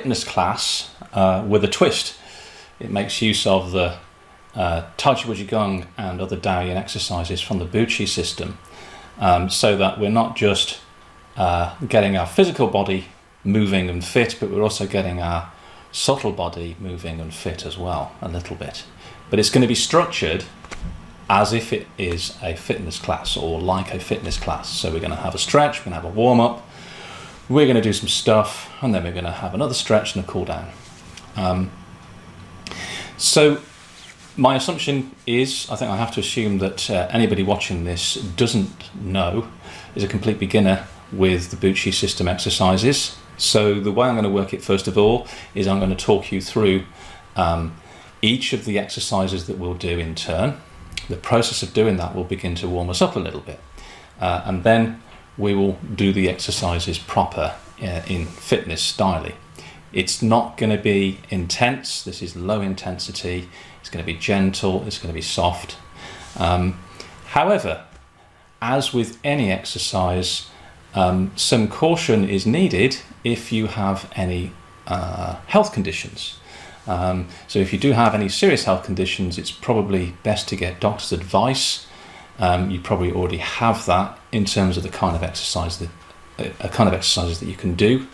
fitness class with a twist. It makes use of the Tai Chi and Qigong and other Taoyin exercises from the Buchi system, so that we're not just getting our physical body moving and fit, but we're also getting our subtle body moving and fit as well, a little bit. But it's going to be structured as if it is a fitness class, or like a fitness class. So we're going to have a stretch, we're going to have a warm-up, we're going to do some stuff, and then we're going to have another stretch and a cool down. So my assumption is, I think I have to assume that anybody watching this doesn't know, is a complete beginner with the Buchi system exercises. So the way I'm going to work it, first of all, is I'm going to talk you through each of the exercises that we'll do in turn. The process of doing that will begin to warm us up a little bit, and then we will do the exercises proper in fitness style. It's not going to be intense. This is low intensity. It's going to be gentle. It's going to be soft. However, as with any exercise, some caution is needed if you have any health conditions. So if you do have any serious health conditions, it's probably best to get doctor's advice. You probably already have that in terms of the kind of exercises that you can do.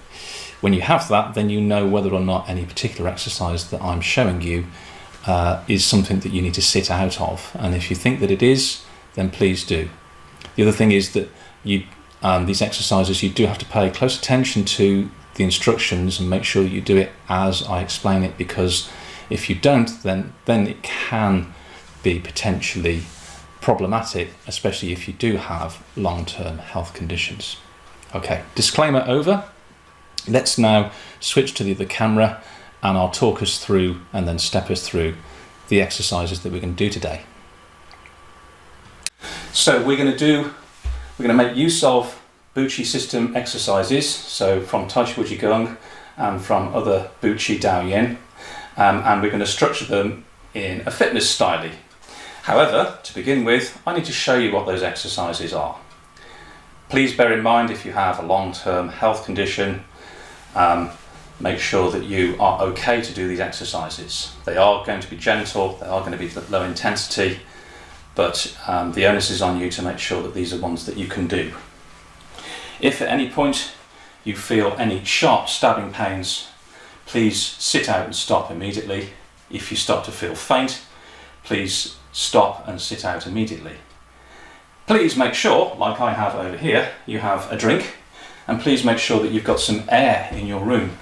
When you have that, then you know whether or not any particular exercise that I'm showing you is something that you need to sit out of. And if you think that it is, then please do. The other thing is that these exercises, you do have to pay close attention to the instructions and make sure that you do it as I explain it, because if you don't, then it can be potentially problematic, especially if you do have long-term health conditions. Okay, disclaimer over. Let's now switch to the other camera, and I'll talk us through and then step us through the exercises that we're going to do today. So we're going to make use of Buchi system exercises, so from Tai Chi and Qigong and from other Buchi Taoyin, and we're going to structure them in a fitness style. However, to begin with, I need to show you what those exercises are. Please bear in mind, if you have a long-term health condition, make sure that you are okay to do these exercises. They are going to be gentle, they are going to be low intensity, but the onus is on you to make sure that these are ones that you can do. If at any point you feel any sharp stabbing pains, please sit out and stop immediately. If you start to feel faint, please stop and sit out immediately. Please make sure, like I have over here, you have a drink, and please make sure that you've got some air in your room.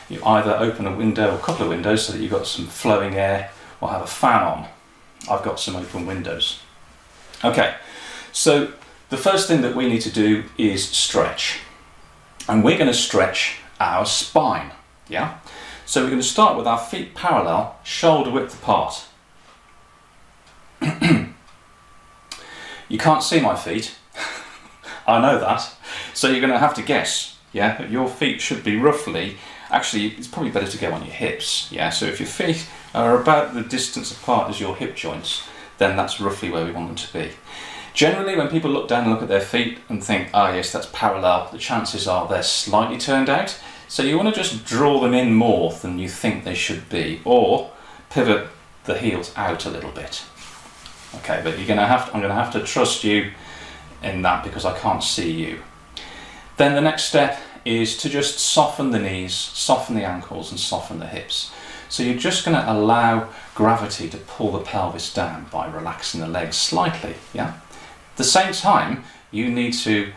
You either open a window or a couple of windows so that you've got some flowing air, or have a fan on. I've got some open windows. Okay, so the first thing that we need to do is stretch. And we're going to stretch our spine, yeah? So we're going to start with our feet parallel, shoulder width apart. You can't see my feet, I know that, so you're going to have to guess, yeah? But your feet should be roughly, actually it's probably better to go on your hips, yeah? So if your feet are about the distance apart as your hip joints, then that's roughly where we want them to be. Generally, when people look down and look at their feet and think, ah yes, that's parallel, the chances are they're slightly turned out. So you want to just draw them in more than you think they should be, or pivot the heels out a little bit. Okay, but I'm going to have to trust you in that because I can't see you. Then the next step is to just soften the knees, soften the ankles, and soften the hips. So you're just going to allow gravity to pull the pelvis down by relaxing the legs slightly, yeah? At the same time, you need to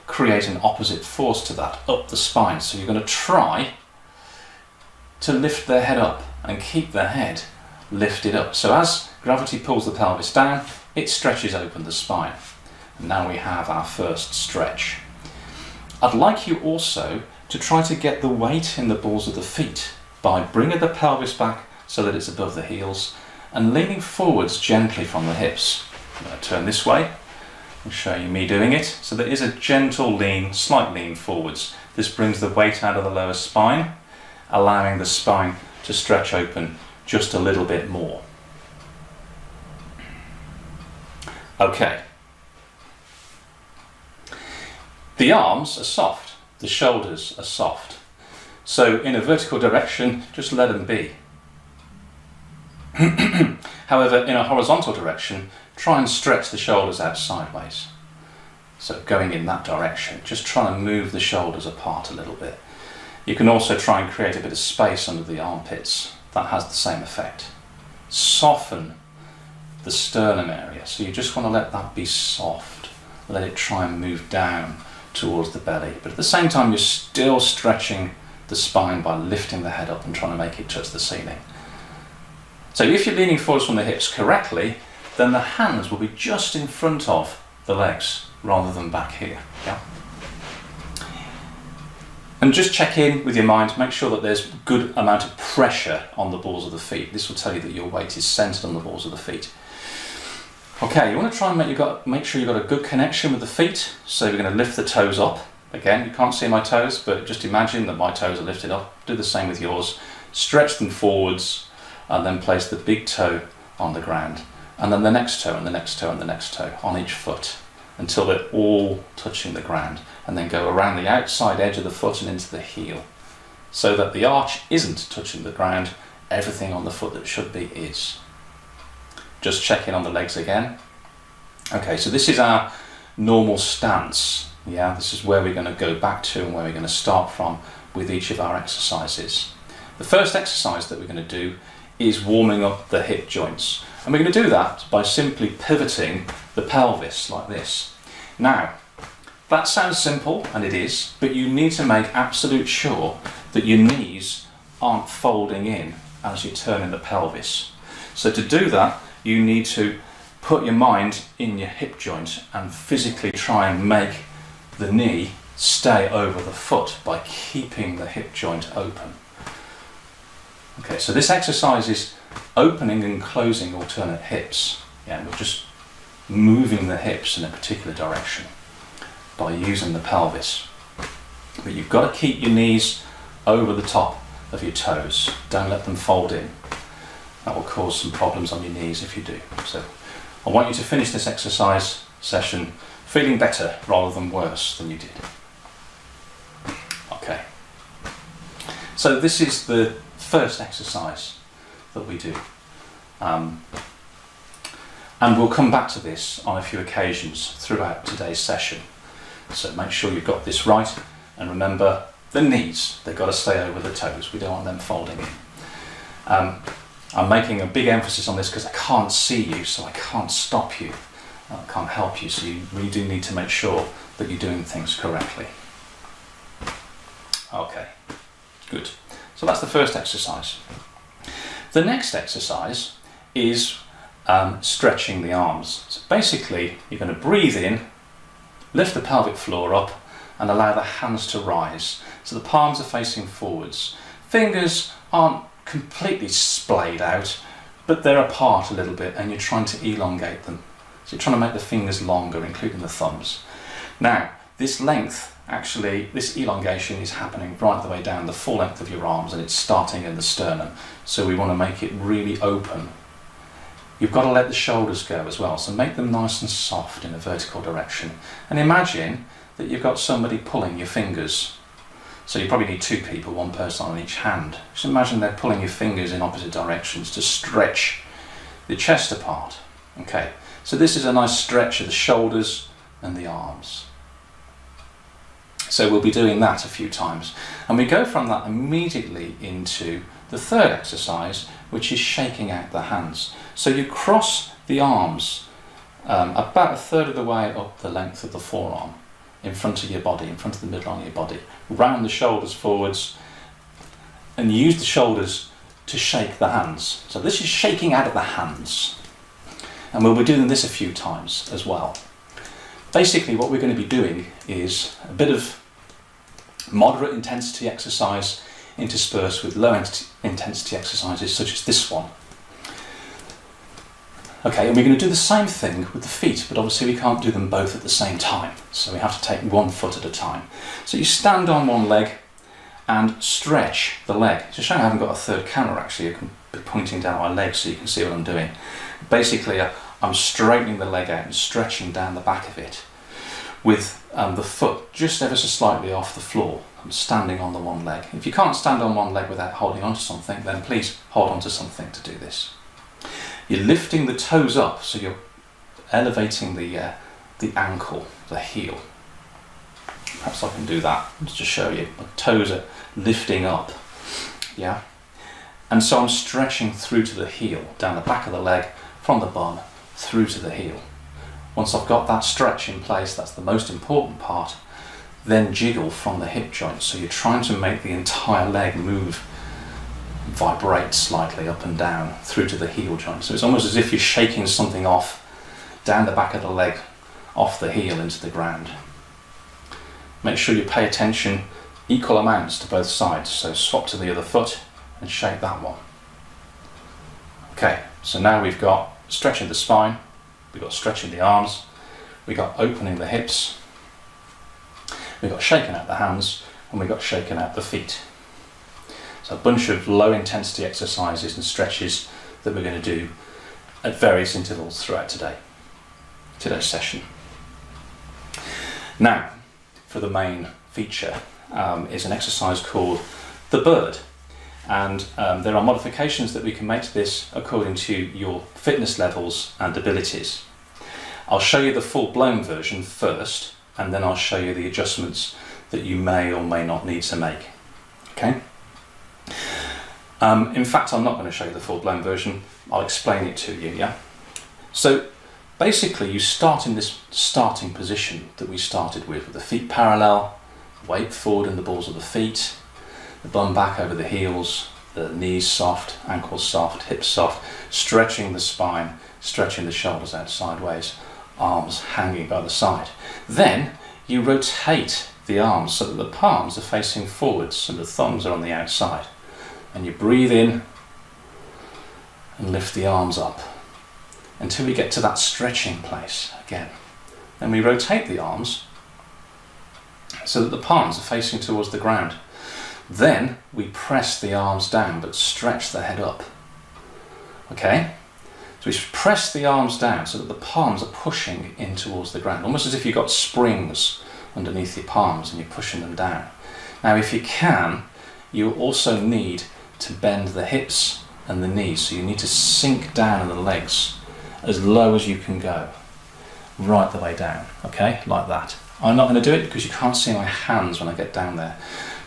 create an opposite force to that, up the spine. So you're going to try to lift their head up and keep their head lifted up. So as gravity pulls the pelvis down, it stretches open the spine. And now we have our first stretch. I'd like you also to try to get the weight in the balls of the feet by bringing the pelvis back so that it's above the heels and leaning forwards gently from the hips. I'm going to turn this way and show you me doing it. So there is a gentle lean, slight lean forwards. This brings the weight out of the lower spine, allowing the spine to stretch open just a little bit more. Okay. The arms are soft, the shoulders are soft. So in a vertical direction, just let them be. However, in a horizontal direction, try and stretch the shoulders out sideways. So going in that direction, just try and move the shoulders apart a little bit. You can also try and create a bit of space under the armpits. That has the same effect. Soften the sternum area. So you just want to let that be soft. Let it try and move down towards the belly. But at the same time, you're still stretching the spine by lifting the head up and trying to make it touch the ceiling. So if you're leaning forwards from the hips correctly, then the hands will be just in front of the legs rather than back here. Yeah? And just check in with your mind, make sure that there's good amount of pressure on the balls of the feet. This will tell you that your weight is centered on the balls of the feet. Okay, you want to try and make sure you've got a good connection with the feet. So we're going to lift the toes up. Again, you can't see my toes, but just imagine that my toes are lifted up. Do the same with yours. Stretch them forwards and then place the big toe on the ground. And then the next toe and the next toe and the next toe on each foot until they're all touching the ground. And then go around the outside edge of the foot and into the heel. So that the arch isn't touching the ground, everything on the foot that should be is. Just check in on the legs again. Okay, so this is our normal stance. Yeah, this is where we're going to go back to and where we're going to start from with each of our exercises. The first exercise that we're going to do is warming up the hip joints. And we're going to do that by simply pivoting the pelvis like this. Now, that sounds simple, and it is, but you need to make absolute sure that your knees aren't folding in as you turn in the pelvis. So to do that, you need to put your mind in your hip joint and physically try and make the knee stay over the foot by keeping the hip joint open. Okay, so this exercise is opening and closing alternate hips. Yeah, we're just moving the hips in a particular direction by using the pelvis. But you've got to keep your knees over the top of your toes. Don't let them fold in. That will cause some problems on your knees if you do. So I want you to finish this exercise session feeling better rather than worse than you did. Okay. So this is the first exercise that we do. And we'll come back to this on a few occasions throughout today's session. So make sure you've got this right, and remember the knees, they've got to stay over the toes. We don't want them folding in. I'm making a big emphasis on this because I can't see you, so I can't stop you. I can't help you, so you really do need to make sure that you're doing things correctly. Okay, good. So that's the first exercise. The next exercise is stretching the arms. So basically, you're going to breathe in, lift the pelvic floor up and allow the hands to rise. So the palms are facing forwards. Fingers aren't completely splayed out, but they're apart a little bit and you're trying to elongate them. So you're trying to make the fingers longer, including the thumbs. Now, this length, actually, this elongation is happening right the way down the full length of your arms and it's starting in the sternum. So we want to make it really open. You've got to let the shoulders go as well, so make them nice and soft in a vertical direction. And imagine that you've got somebody pulling your fingers. So you probably need two people, one person on each hand. Just imagine they're pulling your fingers in opposite directions to stretch the chest apart. Okay, so this is a nice stretch of the shoulders and the arms. So we'll be doing that a few times. And we go from that immediately into the third exercise, which is shaking out the hands. So you cross the arms about a third of the way up the length of the forearm in front of your body, in front of the midline of your body. Round the shoulders forwards and use the shoulders to shake the hands. So this is shaking out of the hands. And we'll be doing this a few times as well. Basically what we're going to be doing is a bit of moderate intensity exercise interspersed with low intensity exercises such as this one. Okay, and we're going to do the same thing with the feet, but obviously we can't do them both at the same time, so we have to take one foot at a time. So you stand on one leg and stretch the leg. It's a shame I haven't got a third camera actually, you can be pointing down my leg so you can see what I'm doing. Basically I'm straightening the leg out and stretching down the back of it. with the foot just ever so slightly off the floor and standing on the one leg. If you can't stand on one leg without holding onto something, then please hold onto something to do this. You're lifting the toes up, so you're elevating the ankle, the heel. Perhaps I can do that just to show you. My toes are lifting up, yeah? And so I'm stretching through to the heel, down the back of the leg, from the bum, through to the heel. Once I've got that stretch in place, that's the most important part, then jiggle from the hip joint. So you're trying to make the entire leg move, vibrate slightly up and down through to the heel joint. So it's almost as if you're shaking something off down the back of the leg, off the heel into the ground. Make sure you pay attention, equal amounts to both sides. So swap to the other foot and shake that one. Okay, so now we've got stretching the spine, we've got stretching the arms, we've got opening the hips, we've got shaking out the hands, and we've got shaking out the feet. So a bunch of low intensity exercises and stretches that we're going to do at various intervals throughout today's session. Now, for the main feature is an exercise called the bird. And there are modifications that we can make to this according to your fitness levels and abilities. I'll show you the full-blown version first, and then I'll show you the adjustments that you may or may not need to make. Okay? In fact, I'm not going to show you the full-blown version. I'll explain it to you, yeah? So basically, you start in this starting position that we started with the feet parallel, weight forward in the balls of the feet, the bum back over the heels, the knees soft, ankles soft, hips soft, stretching the spine, stretching the shoulders out sideways, arms hanging by the side. Then you rotate the arms so that the palms are facing forwards and the thumbs are on the outside. And you breathe in and lift the arms up until we get to that stretching place again. Then we rotate the arms so that the palms are facing towards the ground. Then we press the arms down but stretch the head up. Okay? So we press the arms down so that the palms are pushing in towards the ground, almost as if you've got springs underneath your palms and you're pushing them down. Now if you can, you also need to bend the hips and the knees, so you need to sink down in the legs as low as you can go, right the way down, okay, like that. I'm not going to do it because you can't see my hands when I get down there.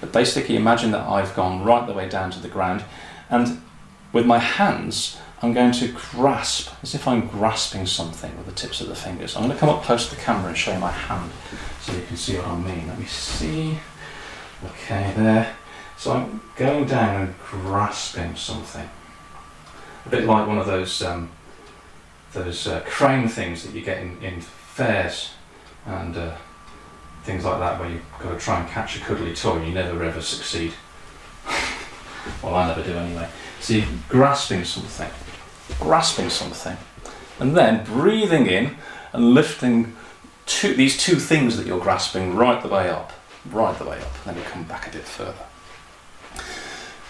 But basically imagine that I've gone right the way down to the ground, and with my hands I'm going to grasp, as if I'm grasping something with the tips of the fingers. I'm going to come up close to the camera and show you my hand so you can see what I mean. Let me see. Okay, there. So I'm going down and grasping something. A bit like one of those crane things that you get in fairs and things like that, where you've got to try and catch a cuddly toy and you never ever succeed. Well, I never do anyway. So you're grasping something, and then breathing in and lifting these two things that you're grasping right the way up, and then you come back a bit further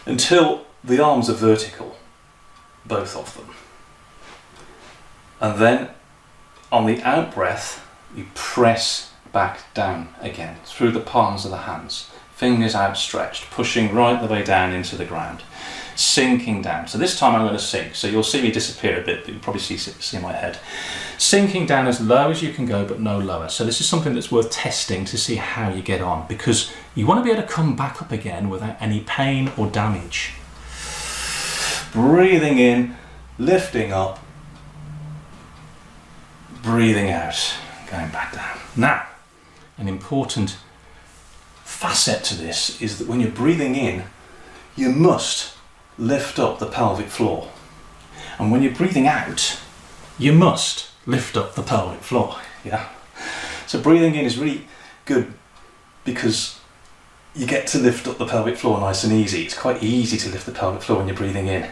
until the arms are vertical, both of them. And then on the out breath, you press back down again through the palms of the hands, fingers outstretched, pushing right the way down into the ground, sinking down. So this time I'm going to sink, so you'll see me disappear a bit, but you'll probably see my head. Sinking down as low as you can go, but no lower. So this is something that's worth testing to see how you get on, because you want to be able to come back up again without any pain or damage. Breathing in, lifting up, breathing out, going back down. Now, an important facet to this is that when you're breathing in, you must lift up the pelvic floor. And when you're breathing out, you must lift up the pelvic floor. Yeah. So breathing in is really good because you get to lift up the pelvic floor nice and easy. It's quite easy to lift the pelvic floor when you're breathing in.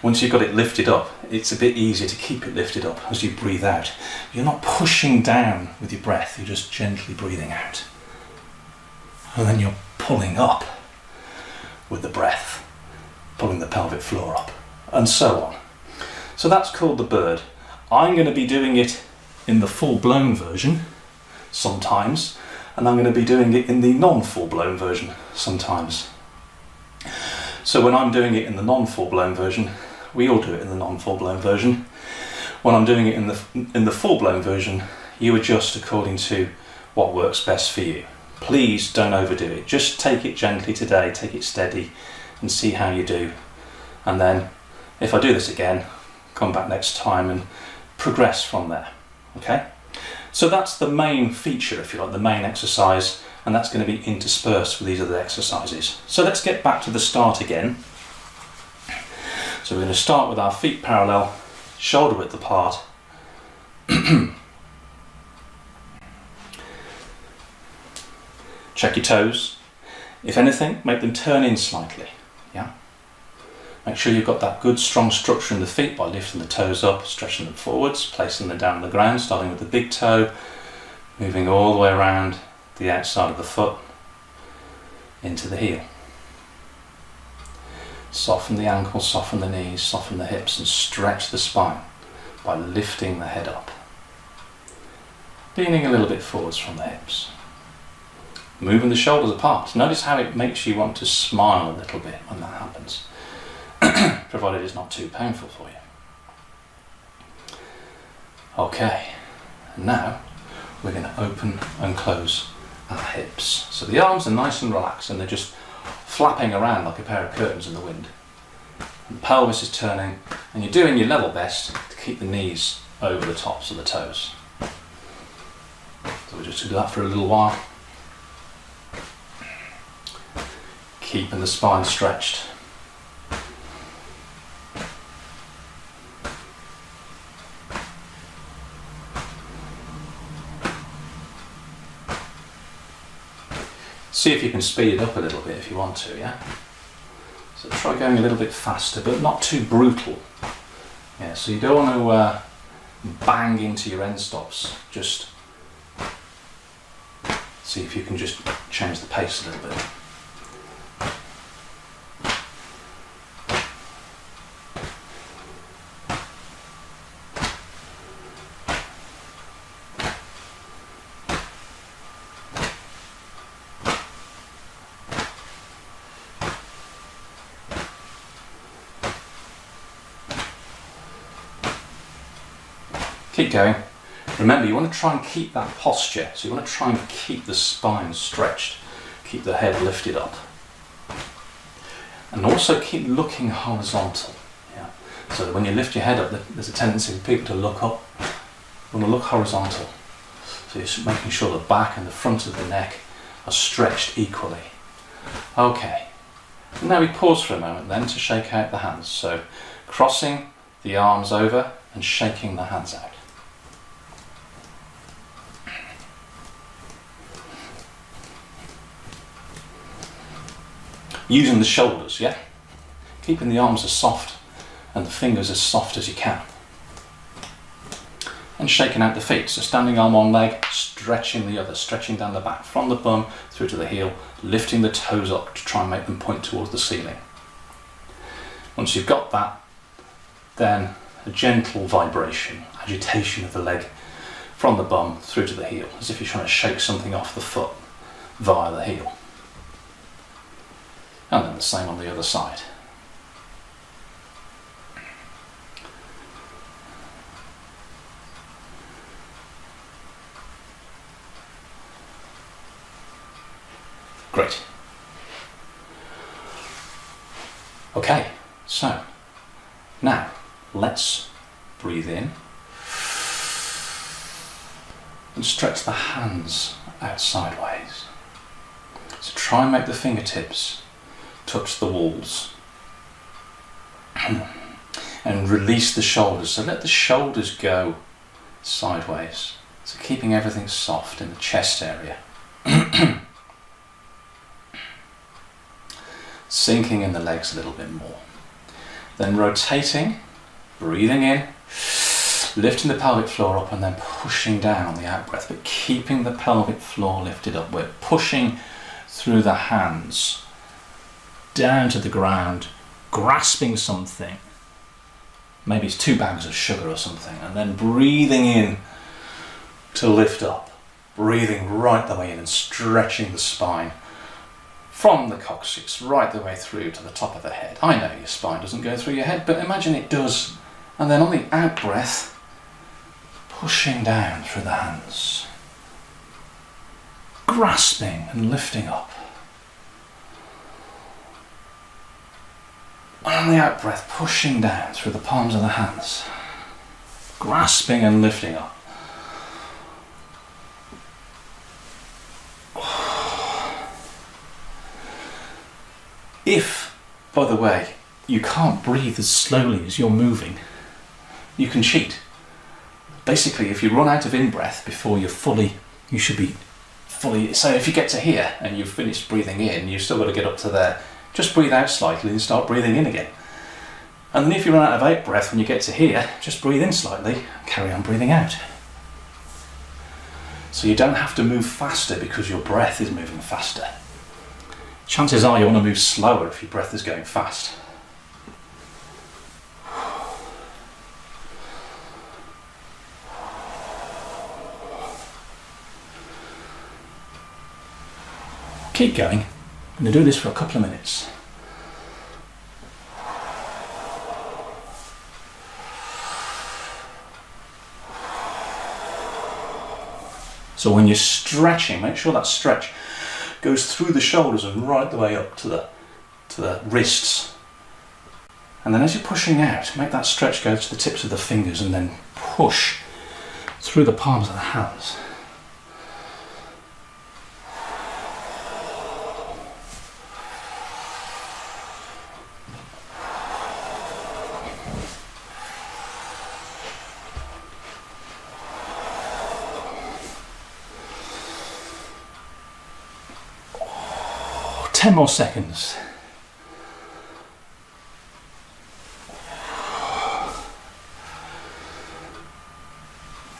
Once you've got it lifted up, it's a bit easier to keep it lifted up as you breathe out. You're not pushing down with your breath, you're just gently breathing out. And then you're pulling up with the breath, pulling the pelvic floor up, and so on. So that's called the bird. I'm going to be doing it in the full-blown version, sometimes, and I'm going to be doing it in the non-full-blown version sometimes. So when I'm doing it in the non-full-blown version, we all do it in the non-full-blown version. When I'm doing it in the full-blown version, you adjust according to what works best for you. Please don't overdo it. Just take it gently today, take it steady, and see how you do. And then, if I do this again, come back next time and progress from there. Okay? So that's the main feature, if you like, the main exercise, and that's going to be interspersed with these other exercises. So let's get back to the start again. So we're going to start with our feet parallel, shoulder width apart. Check your toes. If anything, make them turn in slightly. Yeah. Make sure you've got that good strong structure in the feet by lifting the toes up, stretching them forwards, placing them down on the ground, starting with the big toe, moving all the way around the outside of the foot into the heel. Soften the ankles, soften the knees, soften the hips, and stretch the spine by lifting the head up. Leaning a little bit forwards from the hips. Moving the shoulders apart. Notice how it makes you want to smile a little bit when that happens, provided it's not too painful for you. Okay, and now we're going to open and close our hips. So the arms are nice and relaxed and they're just flapping around like a pair of curtains in the wind. And the pelvis is turning, and you're doing your level best to keep the knees over the tops of the toes. So we're just going to do that for a little while. Keeping the spine stretched. See if you can speed it up a little bit if you want to, yeah? So try going a little bit faster, but not too brutal. Yeah, so you don't want to bang into your end stops. Just see if you can just change the pace a little bit. Keep going. Remember, you want to try and keep that posture, so you want to try and keep the spine stretched, keep the head lifted up, and also keep looking horizontal. Yeah. So that when you lift your head up, there's a tendency for people to look up. You want to look horizontal, so you're making sure the back and the front of the neck are stretched equally. Okay, and now we pause for a moment then to shake out the hands. So crossing the arms over and shaking the hands out. Using the shoulders, yeah? Keeping the arms as soft and the fingers as soft as you can. And shaking out the feet. So standing on one leg, stretching the other, stretching down the back from the bum through to the heel, lifting the toes up to try and make them point towards the ceiling. Once you've got that, then a gentle vibration, agitation of the leg from the bum through to the heel, as if you're trying to shake something off the foot via the heel. And then the same on the other side. Great. Okay, so now let's breathe in and stretch the hands out sideways. So try and make the fingertips touch the walls and release the shoulders. So let the shoulders go sideways. So keeping everything soft in the chest area. Sinking in the legs a little bit more. Then rotating, breathing in, lifting the pelvic floor up and then pushing down on the out breath, but keeping the pelvic floor lifted up. We're pushing through the hands down to the ground, grasping something. Maybe it's 2 bags of sugar or something, and then breathing in to lift up. breathing right the way in and stretching the spine from the coccyx right the way through to the top of the head. I know your spine doesn't go through your head, but imagine it does. And then on the out breath, pushing down through the hands, grasping and lifting up. And on the out breath, pushing down through the palms of the hands, grasping and lifting up. If, by the way, you can't breathe as slowly as you're moving, you can cheat. Basically, if you run out of in-breath before you should be fully, so if you get to here and you've finished breathing in, you've still got to get up to there, just breathe out slightly and start breathing in again. And then if you run out of out breath when you get to here, just breathe in slightly and carry on breathing out. So you don't have to move faster because your breath is moving faster. Chances are you want to move slower if your breath is going fast. Keep going. I'm going to do this for a couple of minutes. So when you're stretching, make sure that stretch goes through the shoulders and right the way up to the wrists. And then as you're pushing out, make that stretch go to the tips of the fingers and then push through the palms of the hands. Ten more seconds.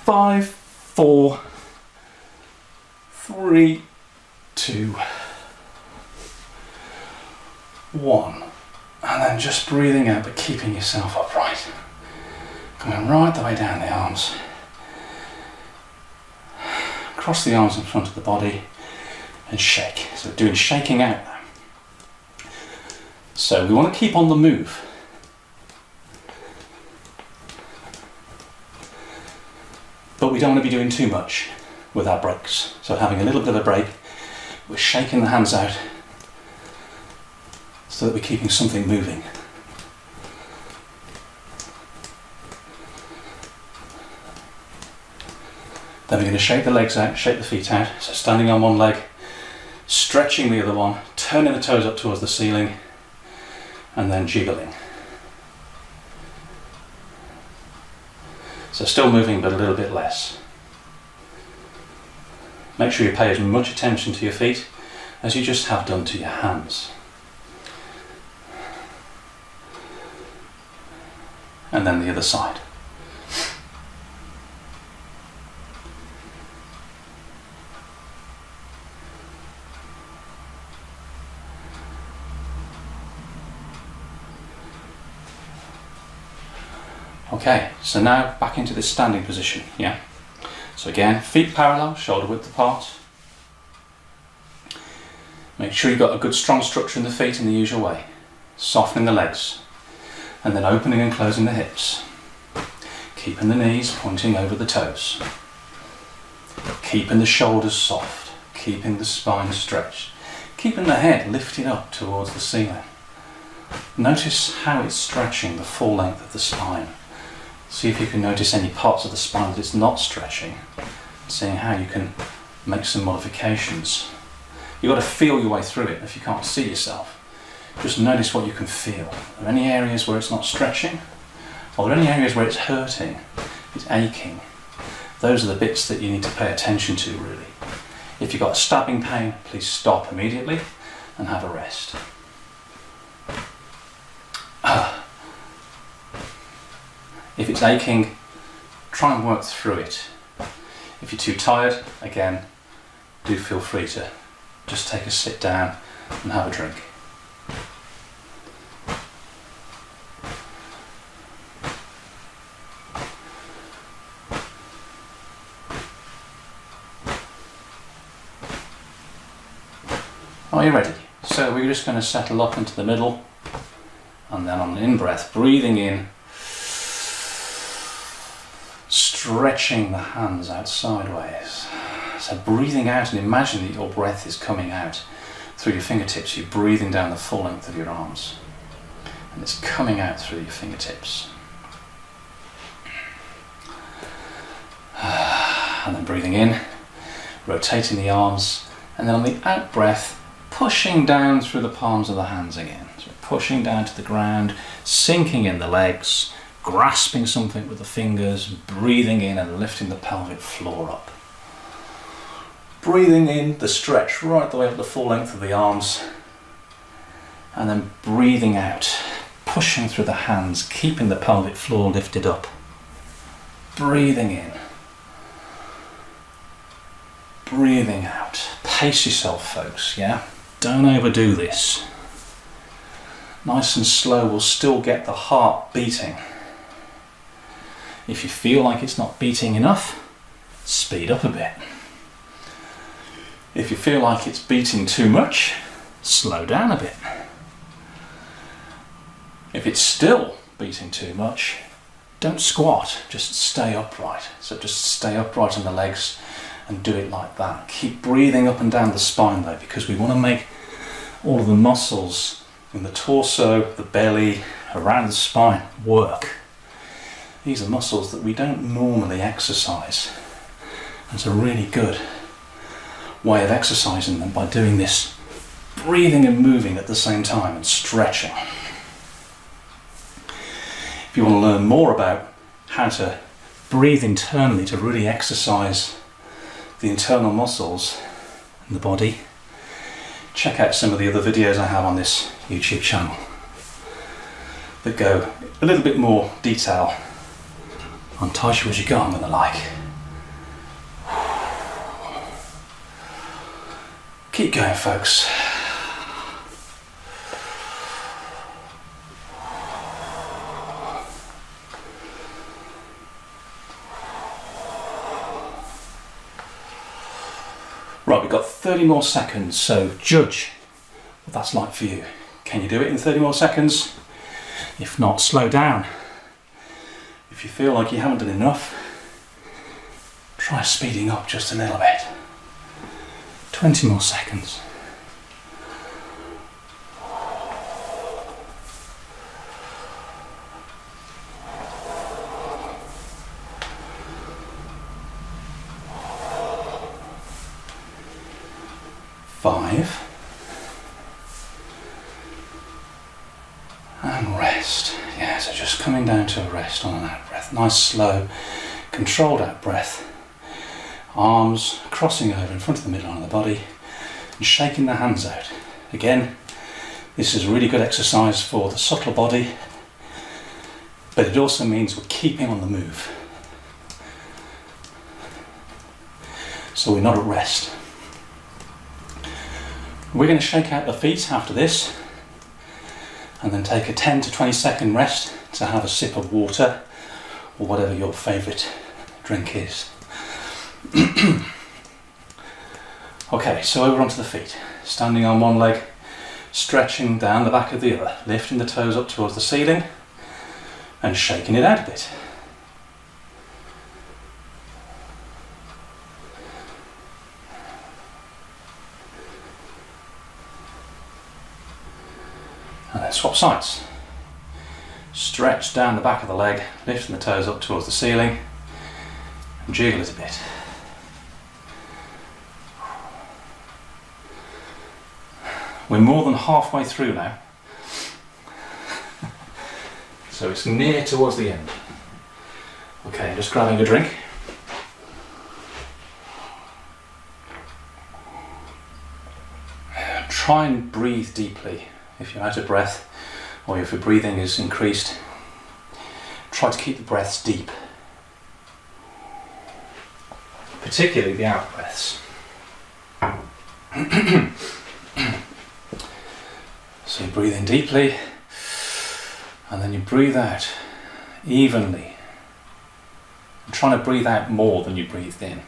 5, 4, 3, 2, 1. And then just breathing out but keeping yourself upright. Coming right the way down the arms. Cross the arms in front of the body and shake. So doing shaking out now. So we want to keep on the move. But we don't want to be doing too much with our breaks. So having a little bit of a break, we're shaking the hands out so that we're keeping something moving. Then we're going to shake the legs out, shake the feet out. So standing on one leg, stretching the other one, turning the toes up towards the ceiling, and then jiggling. So still moving, but a little bit less. Make sure you pay as much attention to your feet as you just have done to your hands. And then the other side. Okay, so now back into this standing position, yeah? So again, feet parallel, shoulder width apart. Make sure you've got a good strong structure in the feet in the usual way. Softening the legs, and then opening and closing the hips. Keeping the knees pointing over the toes. Keeping the shoulders soft, keeping the spine stretched. Keeping the head lifted up towards the ceiling. Notice how it's stretching the full length of the spine. See if you can notice any parts of the spine that it's not stretching, seeing how you can make some modifications. You've got to feel your way through it if you can't see yourself. Just notice what you can feel. Are there any areas where it's not stretching? Are there any areas where it's hurting, it's aching? Those are the bits that you need to pay attention to, really. If you've got stabbing pain, please stop immediately and have a rest. If it's aching, try and work through it. If you're too tired, again, do feel free to just take a sit down and have a drink. Are you ready? So we're just going to settle up into the middle, and then on the in-breath, breathing in, stretching the hands out sideways. So breathing out, and imagine that your breath is coming out through your fingertips. You're breathing down the full length of your arms, and it's coming out through your fingertips. And then breathing in, rotating the arms, and then on the out breath, pushing down through the palms of the hands again. So pushing down to the ground, sinking in the legs, grasping something with the fingers, breathing in and lifting the pelvic floor up. Breathing in the stretch right the way up the full length of the arms, and then breathing out, pushing through the hands, keeping the pelvic floor lifted up. Breathing in, breathing out. Pace yourself, folks, yeah? Don't overdo this. Nice and slow will still get the heart beating. If you feel like it's not beating enough, speed up a bit. If you feel like it's beating too much, slow down a bit. If it's still beating too much, don't squat, just stay upright. So just stay upright on the legs and do it like that. Keep breathing up and down the spine though, because we want to make all of the muscles in the torso, the belly, around the spine work. These are muscles that we don't normally exercise. It's a really good way of exercising them by doing this, breathing and moving at the same time and stretching. If you want to learn more about how to breathe internally to really exercise the internal muscles in the body, check out some of the other videos I have on this YouTube channel that go a little bit more detail on Tai Chi and Qigong and the like. Keep going, folks. Right, we've got 30 more seconds, so judge what that's like for you. Can you do it in 30 more seconds? If not, slow down. If you feel like you haven't done enough, try speeding up just a little bit. 20 more seconds. Five. And rest. Yeah, so just coming down to a rest on an out breath. Nice, slow, controlled out breath. Arms crossing over in front of the midline of the body and shaking the hands out. Again, this is a really good exercise for the subtle body, but it also means we're keeping on the move. So we're not at rest. We're going to shake out the feet after this and then take a 10 to 20 second rest to have a sip of water or whatever your favourite drink is. Okay, so over onto the feet, standing on one leg, stretching down the back of the other, lifting the toes up towards the ceiling and shaking it out a bit. And then swap sides. Stretch down the back of the leg, lifting the toes up towards the ceiling and jiggle it a bit. We're more than halfway through now, so it's near towards the end. Okay, just grabbing a drink. Try and breathe deeply. If you're out of breath or if your breathing is increased, try to keep the breaths deep, particularly the out breaths. So you breathe in deeply and then you breathe out evenly. I'm trying to breathe out more than you breathed in.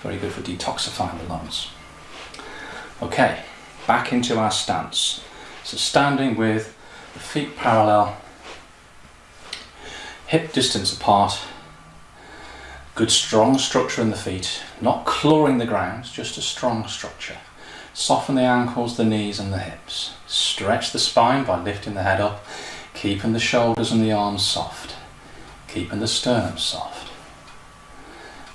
Very good for detoxifying the lungs. Okay, back into our stance. So standing with the feet parallel, hip distance apart, good strong structure in the feet, not clawing the ground, just a strong structure. Soften the ankles, the knees and the hips. Stretch the spine by lifting the head up, keeping the shoulders and the arms soft, keeping the sternum soft.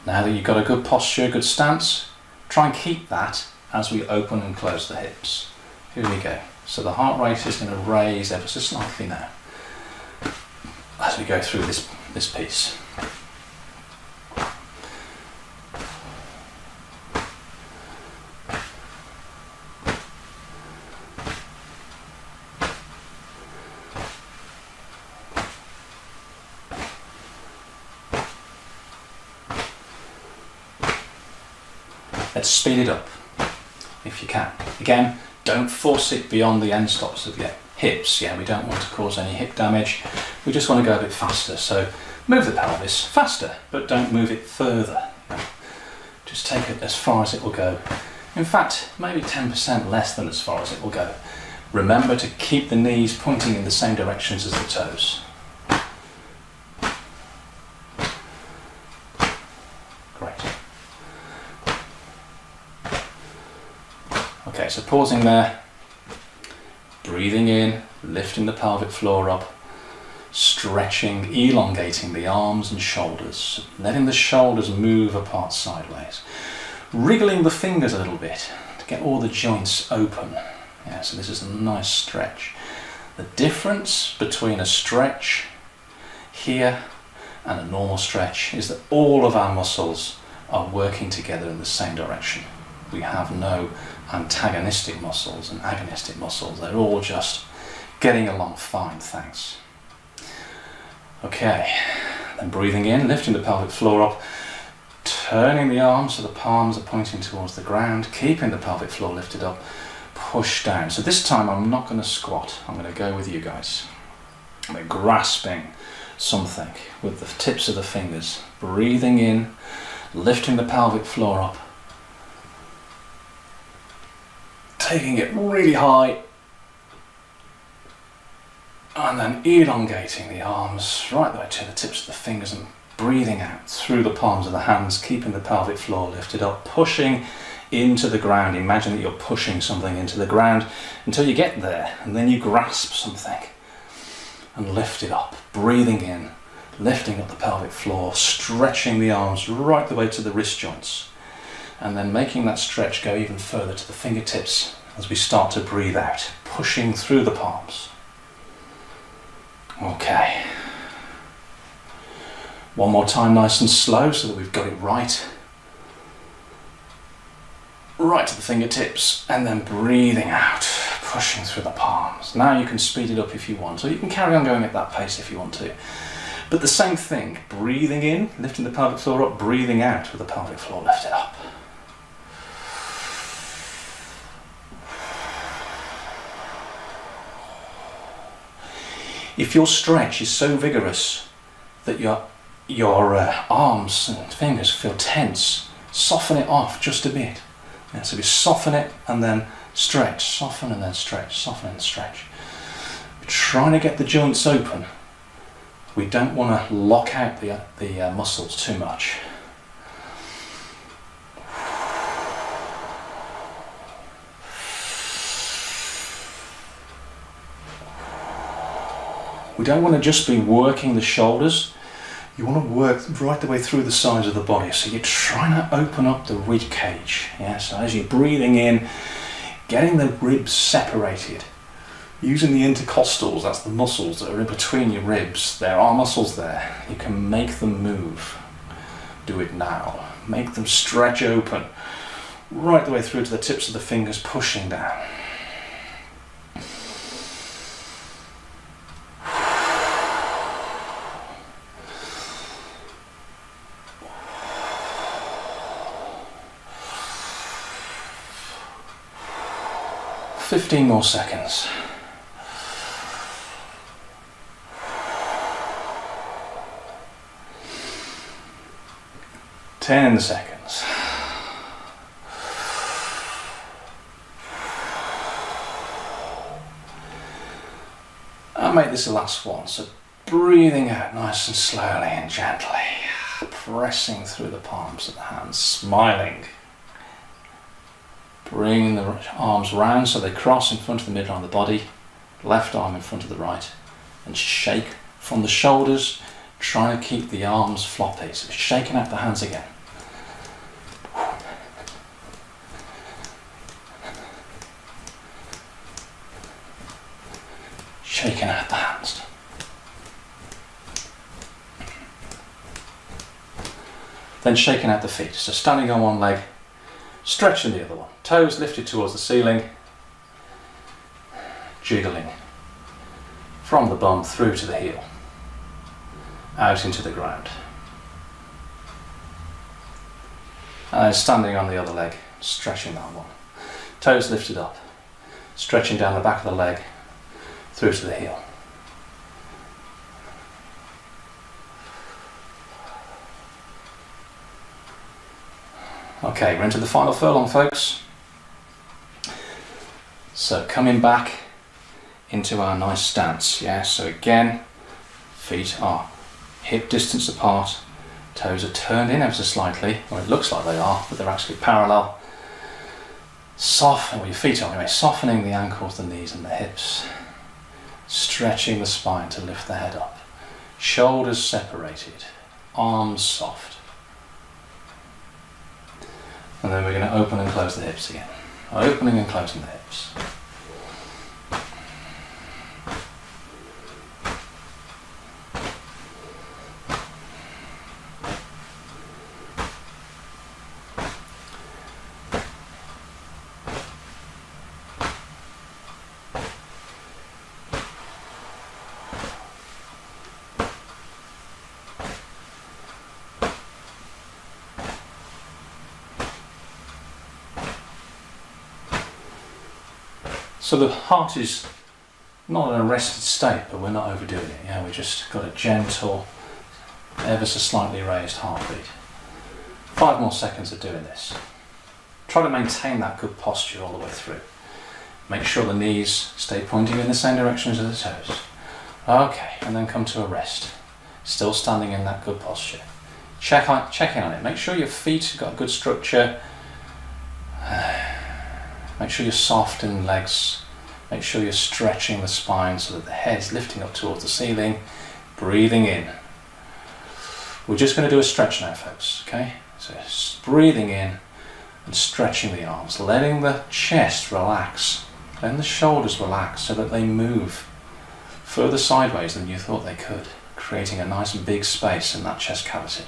Now that you've got a good posture, good stance, try and keep that as we open and close the hips. Here we go. So the heart rate is going to raise ever so slightly now as we go through this piece. Let's speed it up if you can. Again, don't force it beyond the end stops of your hips. Yeah, we don't want to cause any hip damage. We just want to go a bit faster. So move the pelvis faster, but don't move it further. Just take it as far as it will go. In fact, maybe 10% less than as far as it will go. Remember to keep the knees pointing in the same directions as the toes. Great. Okay, so pausing there, breathing in, lifting the pelvic floor up, stretching, elongating the arms and shoulders, letting the shoulders move apart sideways, wriggling the fingers a little bit to get all the joints open. Yeah, so this is a nice stretch. The difference between a stretch here and a normal stretch is that all of our muscles are working together in the same direction. We have no antagonistic muscles and agonistic muscles. They're all just getting along fine, thanks. Okay, then breathing in, lifting the pelvic floor up, turning the arms so the palms are pointing towards the ground, keeping the pelvic floor lifted up, push down. So this time I'm not going to squat, I'm going to go with you guys. I'm grasping something with the tips of the fingers, breathing in, lifting the pelvic floor up, taking it really high, and then elongating the arms right the way to the tips of the fingers and breathing out through the palms of the hands, keeping the pelvic floor lifted up, pushing into the ground. Imagine that you're pushing something into the ground until you get there, and then you grasp something and lift it up, breathing in, lifting up the pelvic floor, stretching the arms right the way to the wrist joints, and then making that stretch go even further to the fingertips as we start to breathe out, pushing through the palms. Okay. One more time, nice and slow, so that we've got it right. Right to the fingertips, and then breathing out, pushing through the palms. Now you can speed it up if you want, or you can carry on going at that pace if you want to. But the same thing, breathing in, lifting the pelvic floor up, breathing out with the pelvic floor lifted up. If your stretch is so vigorous that your arms and fingers feel tense, soften it off just a bit. Yeah, so we soften it and then stretch, soften and then stretch, soften and stretch. We're trying to get the joints open. We don't want to lock out the muscles too much. We don't want to just be working the shoulders. You want to work right the way through the sides of the body. So you're trying to open up the rib cage. Yeah? So as you're breathing in, getting the ribs separated. Using the intercostals, that's the muscles that are in between your ribs. There are muscles there. You can make them move. Do it now. Make them stretch open. Right the way through to the tips of the fingers, pushing down. Fifteen more seconds. 10 seconds. this the last one. So breathing out nice and slowly and gently, pressing through the palms of the hands, smiling. Bringing the arms round so they cross in front of the midline of the body, left arm in front of the right, and shake from the shoulders, trying to keep the arms floppy. So shaking out the hands again. Shaking out the hands. Then shaking out the feet. So standing on one leg, stretching the other one. Toes lifted towards the ceiling, jiggling from the bum through to the heel, out into the ground. And then standing on the other leg, stretching that one. Toes lifted up, stretching down the back of the leg, through to the heel. Okay, we're into the final furlong, folks. So coming back into our nice stance, yeah? So again, feet are hip distance apart, toes are turned in ever so slightly, or it looks like they are, but they're actually parallel. Soften, or your feet are anyway, softening the ankles, the knees and the hips. Stretching the spine to lift the head up. Shoulders separated, arms soft. And then we're going to open and close the hips again. Opening and closing the hips. So the heart is not in a rested state, but we're not overdoing it. Yeah, we just got a gentle, ever so slightly raised heartbeat. 5 more seconds of doing this. Try to maintain that good posture all the way through. Make sure the knees stay pointing in the same direction as the toes. Okay, and then come to a rest. Still standing in that good posture. Check in on it. Make sure your feet have got a good structure. Make sure you're soft in the legs. Make sure you're stretching the spine so that the head's lifting up towards the ceiling. Breathing in. We're just going to do a stretch now, folks, okay? So breathing in and stretching the arms, letting the chest relax, letting the shoulders relax so that they move further sideways than you thought they could, creating a nice and big space in that chest cavity.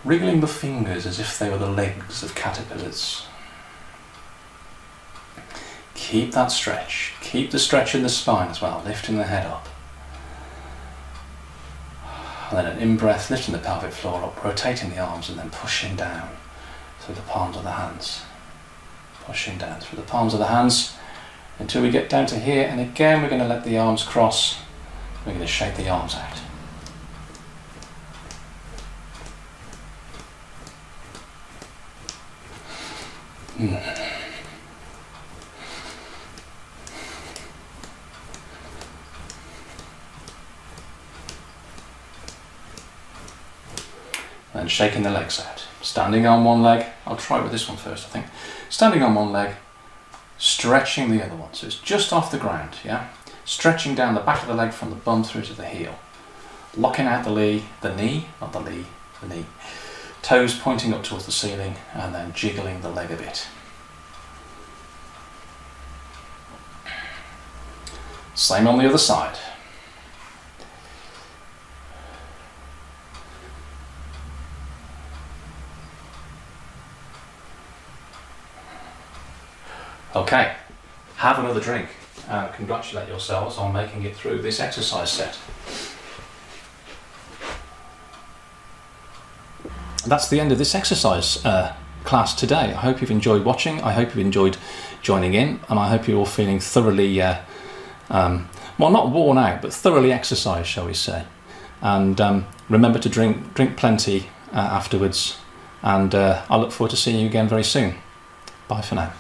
Wriggling the fingers as if they were the legs of caterpillars. Keep that stretch. Keep the stretch in the spine as well, lifting the head up. And then an in-breath, lifting the pelvic floor up, rotating the arms and then pushing down through the palms of the hands. Pushing down through the palms of the hands until we get down to here, and again we're going to let the arms cross. We're going to shake the arms out. And shaking the legs out. Standing on one leg, I'll try with this one first I think. Standing on one leg, stretching the other one. So it's just off the ground, yeah? Stretching down the back of the leg from the bum through to the heel. Locking out the knee, the knee. Toes pointing up towards the ceiling and then jiggling the leg a bit. Same on the other side. Okay, have another drink and congratulate yourselves on making it through this exercise set. That's the end of this exercise class today. I hope you've enjoyed watching, I hope you've enjoyed joining in, and I hope you're all feeling thoroughly, well, not worn out, but thoroughly exercised, shall we say. And remember to drink plenty afterwards, and I look forward to seeing you again very soon. Bye for now.